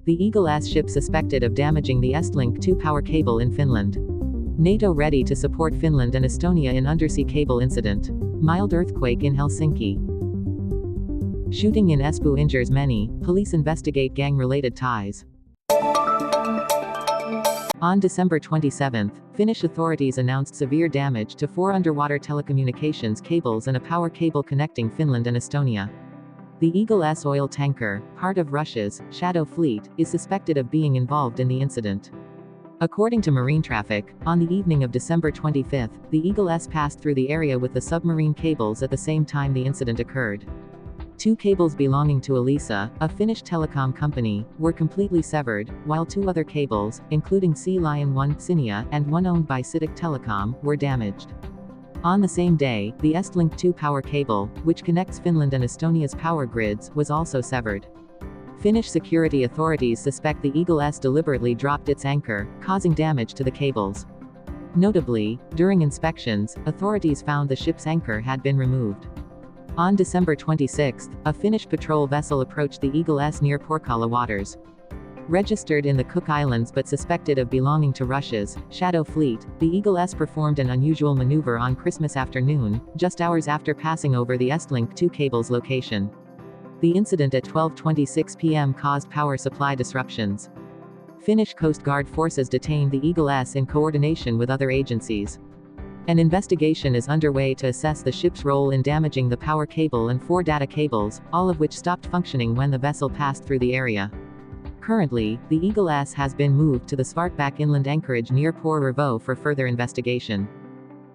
The Eagle-class ship suspected of damaging the Estlink 2 power cable in Finland. NATO ready to support Finland and Estonia in undersea cable incident. Mild earthquake in Helsinki. Shooting in Espoo injures many, police investigate gang-related ties. On December 27, Finnish authorities announced severe damage to 4 underwater telecommunications cables and a power cable connecting Finland and Estonia. The Eagle-class oil tanker, part of Russia's Shadow Fleet, is suspected of being involved in the incident. According to marine traffic, on the evening of December 25, the Eagle-class passed through the area with the submarine cables at the same time the incident occurred. 2 cables belonging to Elisa, a Finnish telecom company, were completely severed, while 2 other cables, including Sea Lion 1 Cinia and one owned by Citic Telecom, were damaged. On the same day, the Estlink 2 power cable, which connects Finland and Estonia's power grids, was also severed. Finnish security authorities suspect the Eagle-class deliberately dropped its anchor, causing damage to the cables. Notably, during inspections, authorities found the ship's anchor had been removed. On December 26, a Finnish patrol vessel approached the Eagle-class near Porkala waters. Registered in the Cook Islands but suspected of belonging to Russia's Shadow Fleet, the Eagle-class performed an unusual maneuver on Christmas afternoon, just hours after passing over the Estlink 2 cable's location. The incident at 12:26 p.m. caused power supply disruptions. Finnish Coast Guard forces detained the Eagle-class in coordination with other agencies. An investigation is underway to assess the ship's role in damaging the power cable and 4 data cables, all of which stopped functioning when the vessel passed through the area. Currently, the Eagle-class has been moved to the Svartbak inland anchorage near Port Revo for further investigation.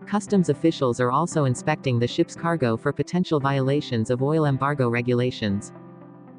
Customs officials are also inspecting the ship's cargo for potential violations of oil embargo regulations.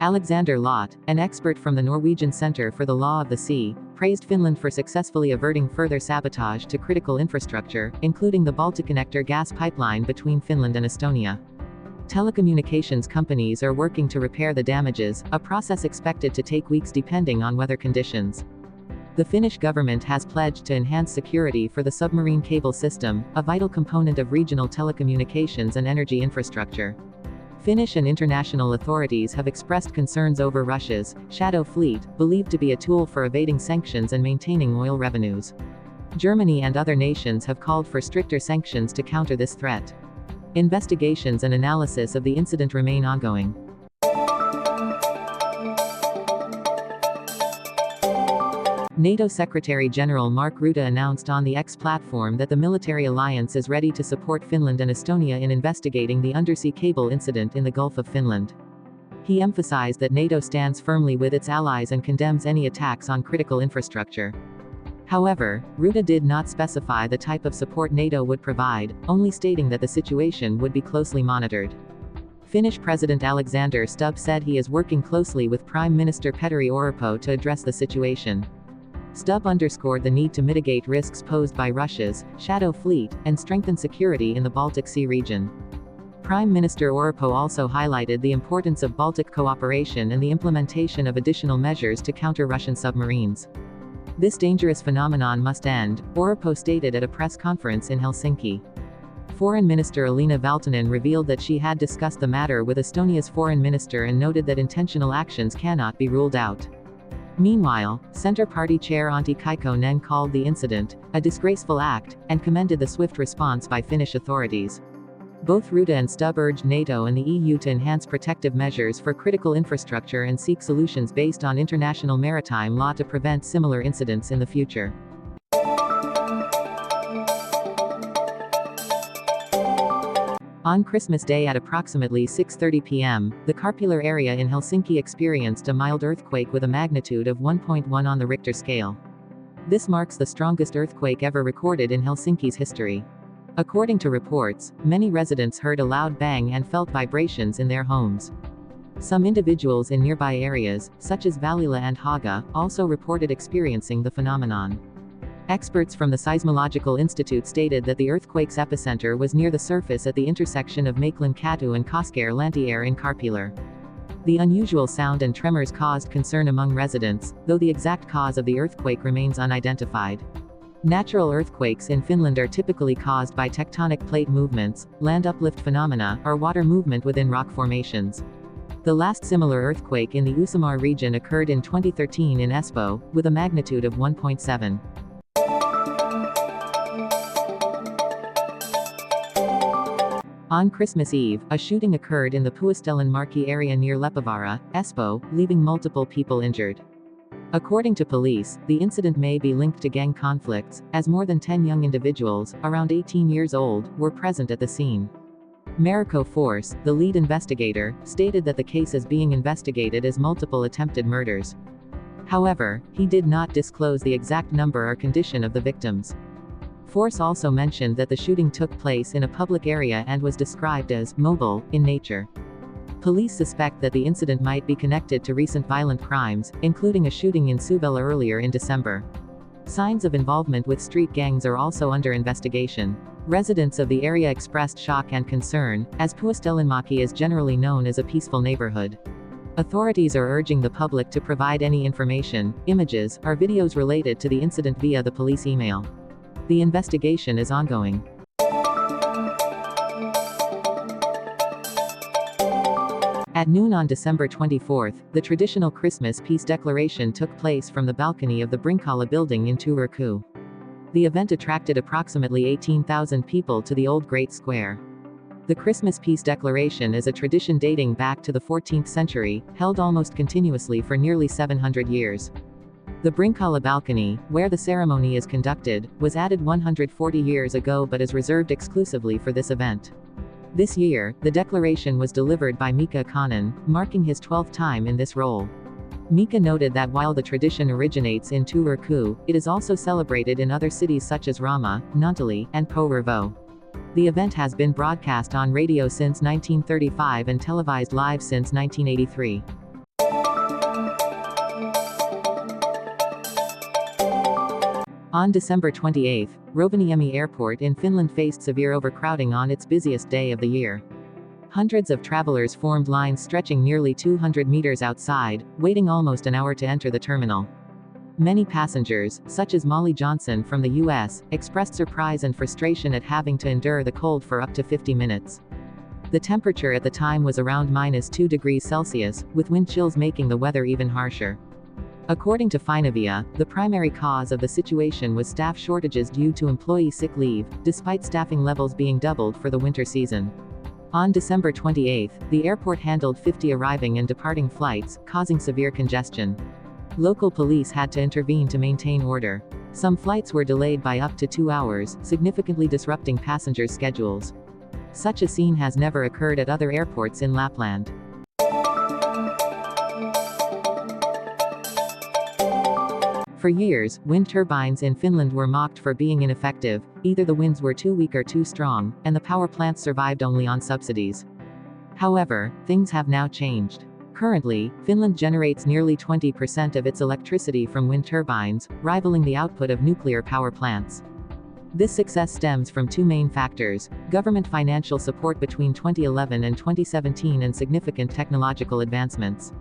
Alexander Lott, an expert from the Norwegian Center for the Law of the Sea, praised Finland for successfully averting further sabotage to critical infrastructure, including the Balticconnector gas pipeline between Finland and Estonia. Telecommunications companies are working to repair the damages, a process expected to take weeks depending on weather conditions. The Finnish government has pledged to enhance security for the submarine cable system, a vital component of regional telecommunications and energy infrastructure. Finnish and international authorities have expressed concerns over Russia's Shadow Fleet, believed to be a tool for evading sanctions and maintaining oil revenues. Germany and other nations have called for stricter sanctions to counter this threat. Investigations and analysis of the incident remain ongoing. NATO Secretary-General Mark Rutte announced on the X platform that the military alliance is ready to support Finland and Estonia in investigating the undersea cable incident in the Gulf of Finland. He emphasized that NATO stands firmly with its allies and condemns any attacks on critical infrastructure. However, Rutte did not specify the type of support NATO would provide, only stating that the situation would be closely monitored. Finnish President Alexander Stubb said he is working closely with Prime Minister Petteri Orpo to address the situation. Stubb underscored the need to mitigate risks posed by Russia's Shadow Fleet and strengthen security in the Baltic Sea region. Prime Minister Orpo also highlighted the importance of Baltic cooperation and the implementation of additional measures to counter Russian submarines. This dangerous phenomenon must end, Orpo stated at a press conference in Helsinki. Foreign Minister Elina Valtonen revealed that she had discussed the matter with Estonia's foreign minister and noted that intentional actions cannot be ruled out. Meanwhile, Centre Party Chair Antti Kaikkonen called the incident a disgraceful act, and commended the swift response by Finnish authorities. Both Rutte and Stubb urged NATO and the EU to enhance protective measures for critical infrastructure and seek solutions based on international maritime law to prevent similar incidents in the future. On Christmas Day at approximately 6:30 p.m., the Karpila area in Helsinki experienced a mild earthquake with a magnitude of 1.1 on the Richter scale. This marks the strongest earthquake ever recorded in Helsinki's history. According to reports, many residents heard a loud bang and felt vibrations in their homes. Some individuals in nearby areas, such as Valila and Haga, also reported experiencing the phenomenon. Experts from the Seismological Institute stated that the earthquake's epicenter was near the surface at the intersection of Maiklin Katu and Koskare Lantier in Karpilar. The unusual sound and tremors caused concern among residents, though the exact cause of the earthquake remains unidentified. Natural earthquakes in Finland are typically caused by tectonic plate movements, land uplift phenomena, or water movement within rock formations. The last similar earthquake in the Uusimaa region occurred in 2013 in Espoo, with a magnitude of 1.7. On Christmas Eve, a shooting occurred in the Puistelinmarkki area near Leppävaara, Espoo, leaving multiple people injured. According to police, the incident may be linked to gang conflicts, as more than 10 young individuals, around 18 years old, were present at the scene. Mariko Force, the lead investigator, stated that the case is being investigated as multiple attempted murders. However, he did not disclose the exact number or condition of the victims. Force also mentioned that the shooting took place in a public area and was described as mobile in nature. Police suspect that the incident might be connected to recent violent crimes, including a shooting in Suvela earlier in December. Signs of involvement with street gangs are also under investigation. Residents of the area expressed shock and concern, as Puistelinmarkki is generally known as a peaceful neighborhood. Authorities are urging the public to provide any information, images, or videos related to the incident via the police email. The investigation is ongoing. At noon on December 24, the traditional Christmas peace declaration took place from the balcony of the Brinkala building in Turku. The event attracted approximately 18,000 people to the Old Great Square. The Christmas peace declaration is a tradition dating back to the 14th century, held almost continuously for nearly 700 years. The Brinkala balcony, where the ceremony is conducted, was added 140 years ago but is reserved exclusively for this event. This year, the declaration was delivered by Mika Kanan, marking his 12th time in this role. Mika noted that while the tradition originates in Turku, it is also celebrated in other cities such as Rama, Naantali, and Porvoo. The event has been broadcast on radio since 1935 and televised live since 1983. On December 28, Rovaniemi Airport in Finland faced severe overcrowding on its busiest day of the year. Hundreds of travelers formed lines stretching nearly 200 meters outside, waiting almost an hour to enter the terminal. Many passengers, such as Molly Johnson from the US, expressed surprise and frustration at having to endure the cold for up to 50 minutes. The temperature at the time was around -2 degrees Celsius, with wind chills making the weather even harsher. According to Finavia, the primary cause of the situation was staff shortages due to employee sick leave, despite staffing levels being doubled for the winter season. On December 28, the airport handled 50 arriving and departing flights, causing severe congestion. Local police had to intervene to maintain order. Some flights were delayed by up to 2 hours, significantly disrupting passengers' schedules. Such a scene has never occurred at other airports in Lapland. For years, wind turbines in Finland were mocked for being ineffective. Either the winds were too weak or too strong, and the power plants survived only on subsidies. However, things have now changed. Currently, Finland generates nearly 20% of its electricity from wind turbines, rivaling the output of nuclear power plants. This success stems from two main factors: government financial support between 2011 and 2017 and significant technological advancements.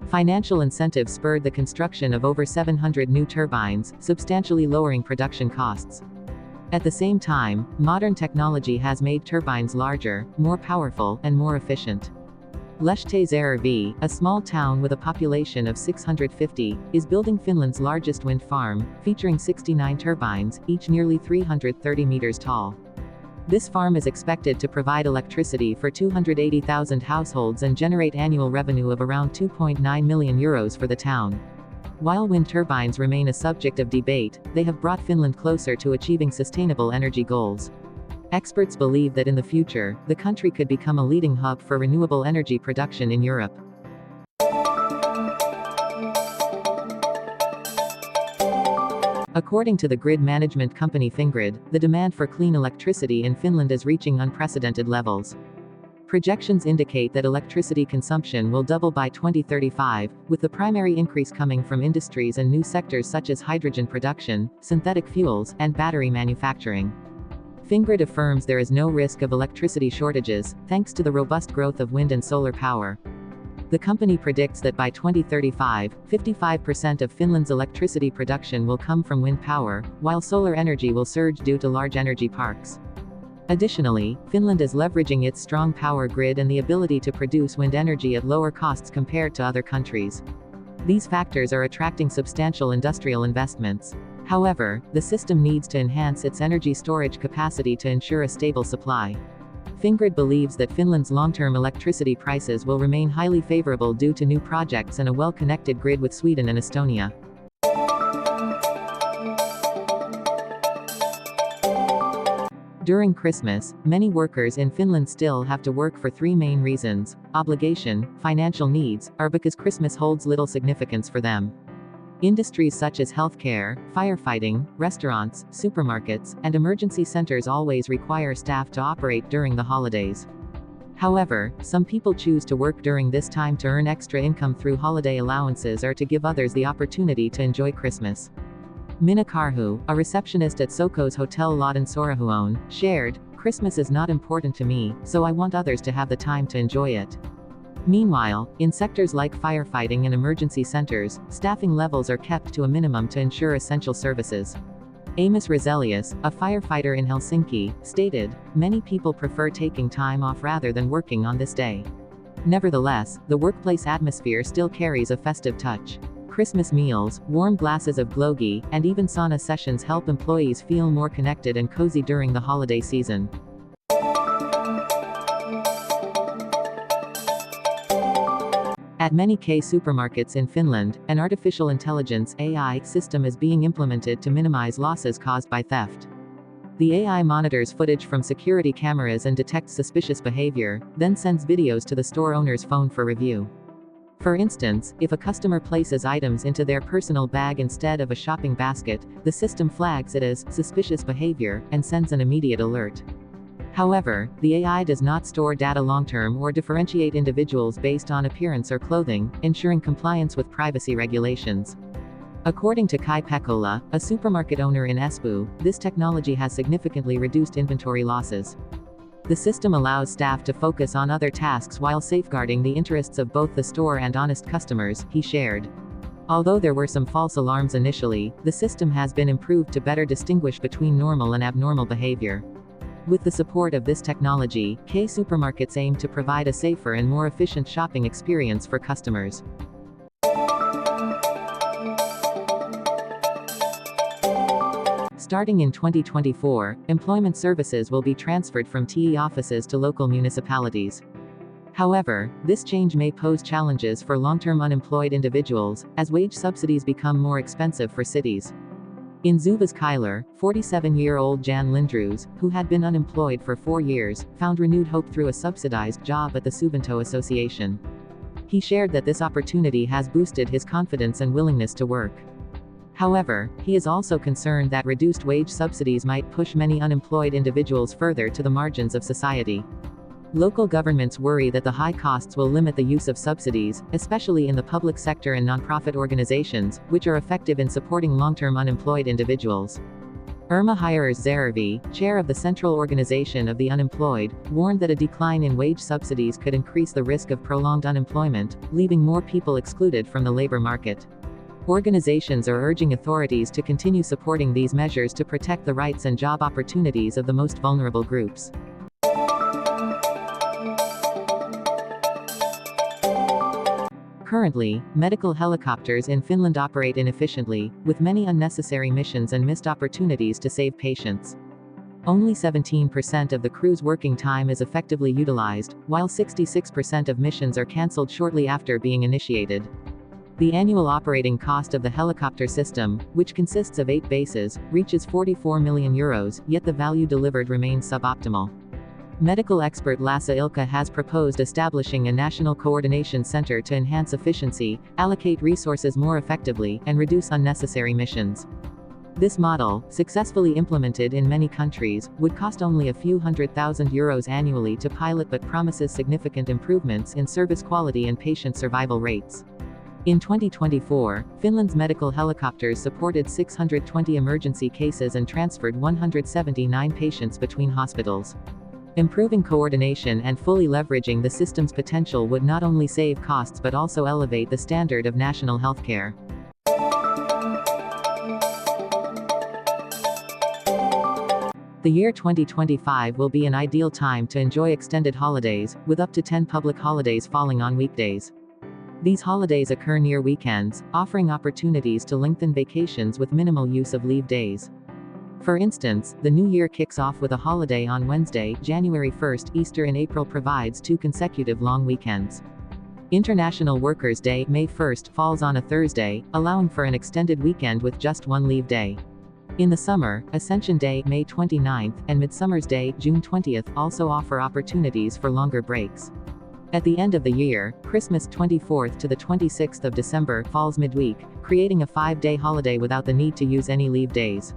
Financial incentives spurred the construction of over 700 new turbines, substantially lowering production costs. At the same time, modern technology has made turbines larger, more powerful, and more efficient. Lehti, a small town with a population of 650, is building Finland's largest wind farm, featuring 69 turbines, each nearly 330 meters tall. This farm is expected to provide electricity for 280,000 households and generate annual revenue of around 2.9 million euros for the town. While wind turbines remain a subject of debate, they have brought Finland closer to achieving sustainable energy goals. Experts believe that in the future, the country could become a leading hub for renewable energy production in Europe. According to the grid management company Fingrid, the demand for clean electricity in Finland is reaching unprecedented levels. Projections indicate that electricity consumption will double by 2035, with the primary increase coming from industries and new sectors such as hydrogen production, synthetic fuels, and battery manufacturing. Fingrid affirms there is no risk of electricity shortages, thanks to the robust growth of wind and solar power. The company predicts that by 2035, 55% of Finland's electricity production will come from wind power, while solar energy will surge due to large energy parks. Additionally, Finland is leveraging its strong power grid and the ability to produce wind energy at lower costs compared to other countries. These factors are attracting substantial industrial investments. However, the system needs to enhance its energy storage capacity to ensure a stable supply. Fingrid believes that Finland's long-term electricity prices will remain highly favorable due to new projects and a well-connected grid with Sweden and Estonia. During Christmas, many workers in Finland still have to work for three main reasons: obligation, financial needs, or because Christmas holds little significance for them. Industries such as healthcare, firefighting, restaurants, supermarkets, and emergency centers always require staff to operate during the holidays. However, some people choose to work during this time to earn extra income through holiday allowances or to give others the opportunity to enjoy Christmas. Minna Karhu, a receptionist at Soko's Hotel Lahden Sorahuon, shared, "Christmas is not important to me, so I want others to have the time to enjoy it." Meanwhile, in sectors like firefighting and emergency centers, staffing levels are kept to a minimum to ensure essential services. Amos Roselius, a firefighter in Helsinki, stated, "Many people prefer taking time off rather than working on this day." Nevertheless, the workplace atmosphere still carries a festive touch. Christmas meals, warm glasses of glöggi, and even sauna sessions help employees feel more connected and cozy during the holiday season. At many K-supermarkets in Finland, an artificial intelligence (AI) system is being implemented to minimize losses caused by theft. The AI monitors footage from security cameras and detects suspicious behavior, then sends videos to the store owner's phone for review. For instance, if a customer places items into their personal bag instead of a shopping basket, the system flags it as suspicious behavior and sends an immediate alert. However, the AI does not store data long-term or differentiate individuals based on appearance or clothing, ensuring compliance with privacy regulations. According to Kai Pekola, a supermarket owner in Espoo, this technology has significantly reduced inventory losses. The system allows staff to focus on other tasks while safeguarding the interests of both the store and honest customers, he shared. Although there were some false alarms initially, the system has been improved to better distinguish between normal and abnormal behavior. With the support of this technology, K-supermarkets aim to provide a safer and more efficient shopping experience for customers. Starting in 2024, employment services will be transferred from TE offices to local municipalities. However, this change may pose challenges for long-term unemployed individuals, as wage subsidies become more expensive for cities. In Zuvaskailer, 47-year-old Jan Lindroos, who had been unemployed for 4 years, found renewed hope through a subsidized job at the Suvanto Association. He shared that this opportunity has boosted his confidence and willingness to work. However, he is also concerned that reduced wage subsidies might push many unemployed individuals further to the margins of society. Local governments worry that the high costs will limit the use of subsidies, especially in the public sector and nonprofit organizations, which are effective in supporting long-term unemployed individuals. Irma Hires Zaravi, chair of the Central Organization of the Unemployed, warned that a decline in wage subsidies could increase the risk of prolonged unemployment, leaving more people excluded from the labor market. Organizations are urging authorities to continue supporting these measures to protect the rights and job opportunities of the most vulnerable groups. Currently, medical helicopters in Finland operate inefficiently, with many unnecessary missions and missed opportunities to save patients. Only 17% of the crew's working time is effectively utilized, while 66% of missions are cancelled shortly after being initiated. The annual operating cost of the helicopter system, which consists of 8 bases, reaches €44 million, yet the value delivered remains suboptimal. Medical expert Lasse Ilkka has proposed establishing a national coordination center to enhance efficiency, allocate resources more effectively, and reduce unnecessary missions. This model, successfully implemented in many countries, would cost only a few €100,000 annually to pilot but promises significant improvements in service quality and patient survival rates. In 2024, Finland's medical helicopters supported 620 emergency cases and transferred 179 patients between hospitals. Improving coordination and fully leveraging the system's potential would not only save costs but also elevate the standard of national healthcare. The year 2025 will be an ideal time to enjoy extended holidays, with up to 10 public holidays falling on weekdays. These holidays occur near weekends, offering opportunities to lengthen vacations with minimal use of leave days. For instance, the new year kicks off with a holiday on Wednesday, January 1st. Easter in April provides 2 consecutive long weekends. International Workers' Day, May 1st, falls on a Thursday, allowing for an extended weekend with just 1 leave day. In the summer, Ascension Day, May 29th, and Midsummer's Day, June 20th, also offer opportunities for longer breaks. At the end of the year, Christmas 24th to the 26th of December falls midweek, creating a 5-day holiday without the need to use any leave days.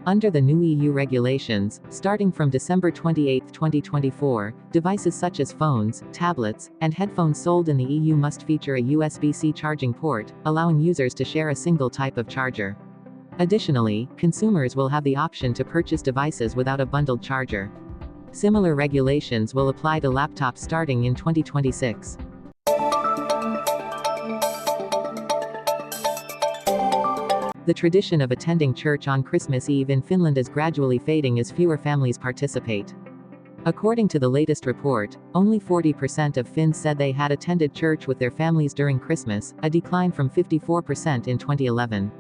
Under the new EU regulations, starting from December 28, 2024, devices such as phones, tablets, and headphones sold in the EU must feature a USB-C charging port, allowing users to share a single type of charger. Additionally, consumers will have the option to purchase devices without a bundled charger. Similar regulations will apply to laptops starting in 2026. The tradition of attending church on Christmas Eve in Finland is gradually fading as fewer families participate. According to the latest report, only 40% of Finns said they had attended church with their families during Christmas, a decline from 54% in 2011.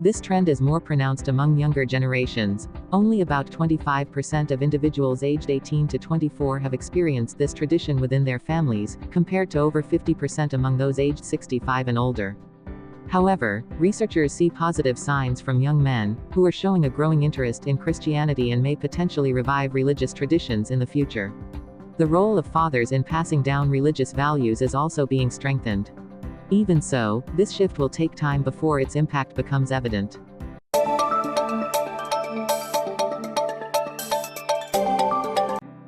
This trend is more pronounced among younger generations. Only about 25% of individuals aged 18 to 24 have experienced this tradition within their families, compared to over 50% among those aged 65 and older. However, researchers see positive signs from young men, who are showing a growing interest in Christianity and may potentially revive religious traditions in the future. The role of fathers in passing down religious values is also being strengthened. Even so, this shift will take time before its impact becomes evident.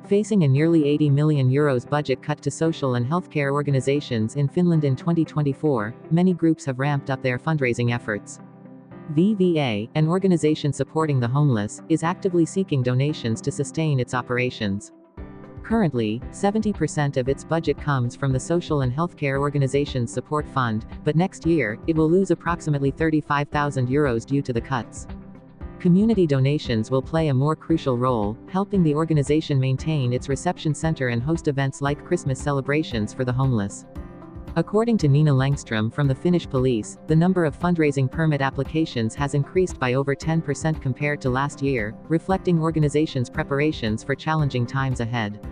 Facing a nearly €80 million budget cut to social and healthcare organizations in Finland in 2024, many groups have ramped up their fundraising efforts. VVA, an organization supporting the homeless, is actively seeking donations to sustain its operations. Currently, 70% of its budget comes from the Social and Healthcare Organizations Support Fund, but next year, it will lose approximately €35,000 due to the cuts. Community donations will play a more crucial role, helping the organization maintain its reception center and host events like Christmas celebrations for the homeless. According to Nina Langström from the Finnish police, the number of fundraising permit applications has increased by over 10% compared to last year, reflecting organizations' preparations for challenging times ahead.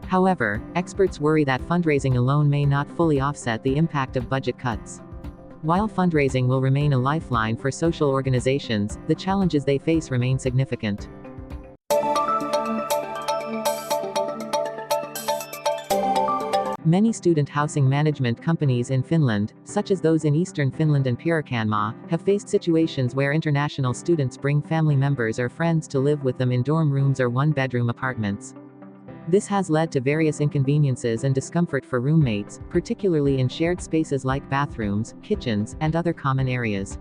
However, experts worry that fundraising alone may not fully offset the impact of budget cuts. While fundraising will remain a lifeline for social organizations, the challenges they face remain significant. Many student housing management companies in Finland, such as those in eastern Finland and Pirkanmaa, have faced situations where international students bring family members or friends to live with them in dorm rooms or one-bedroom apartments. This has led to various inconveniences and discomfort for roommates, particularly in shared spaces like bathrooms, kitchens, and other common areas.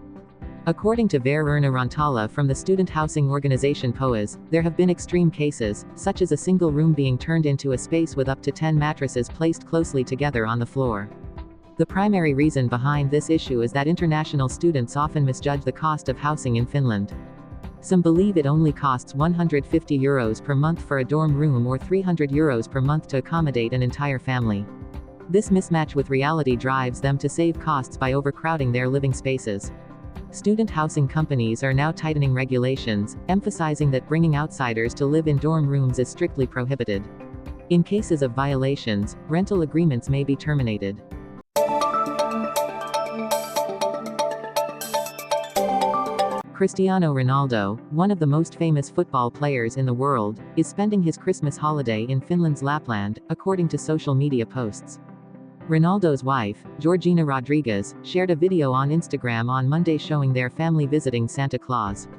According to Veerna Rantala from the student housing organization POAS, there have been extreme cases, such as a single room being turned into a space with up to 10 mattresses placed closely together on the floor. The primary reason behind this issue is that international students often misjudge the cost of housing in Finland. Some believe it only costs €150 per month for a dorm room or €300 per month to accommodate an entire family. This mismatch with reality drives them to save costs by overcrowding their living spaces. Student housing companies are now tightening regulations, emphasizing that bringing outsiders to live in dorm rooms is strictly prohibited. In cases of violations, rental agreements may be terminated. Cristiano Ronaldo, one of the most famous football players in the world, is spending his Christmas holiday in Finland's Lapland, according to social media posts. Ronaldo's wife, Georgina Rodriguez, shared a video on Instagram on Monday showing their family visiting Santa Claus.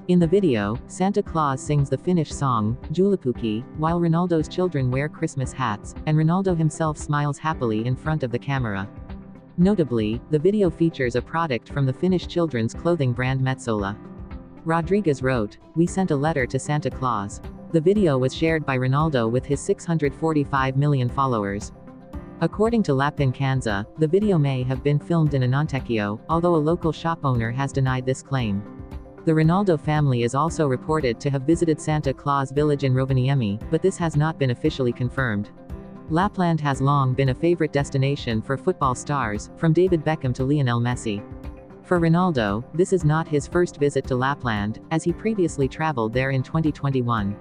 In the video, Santa Claus sings the Finnish song, Juhlapukki, while Ronaldo's children wear Christmas hats, and Ronaldo himself smiles happily in front of the camera. Notably, the video features a product from the Finnish children's clothing brand Metsola. Rodriguez wrote, "We sent a letter to Santa Claus." The video was shared by Ronaldo with his 645 million followers. According to Lapin Kansa, the video may have been filmed in Enontekiö, although a local shop owner has denied this claim. The Ronaldo family is also reported to have visited Santa Claus village in Rovaniemi, but this has not been officially confirmed. Lapland has long been a favorite destination for football stars, from David Beckham to Lionel Messi. For Ronaldo, this is not his first visit to Lapland, as he previously traveled there in 2021.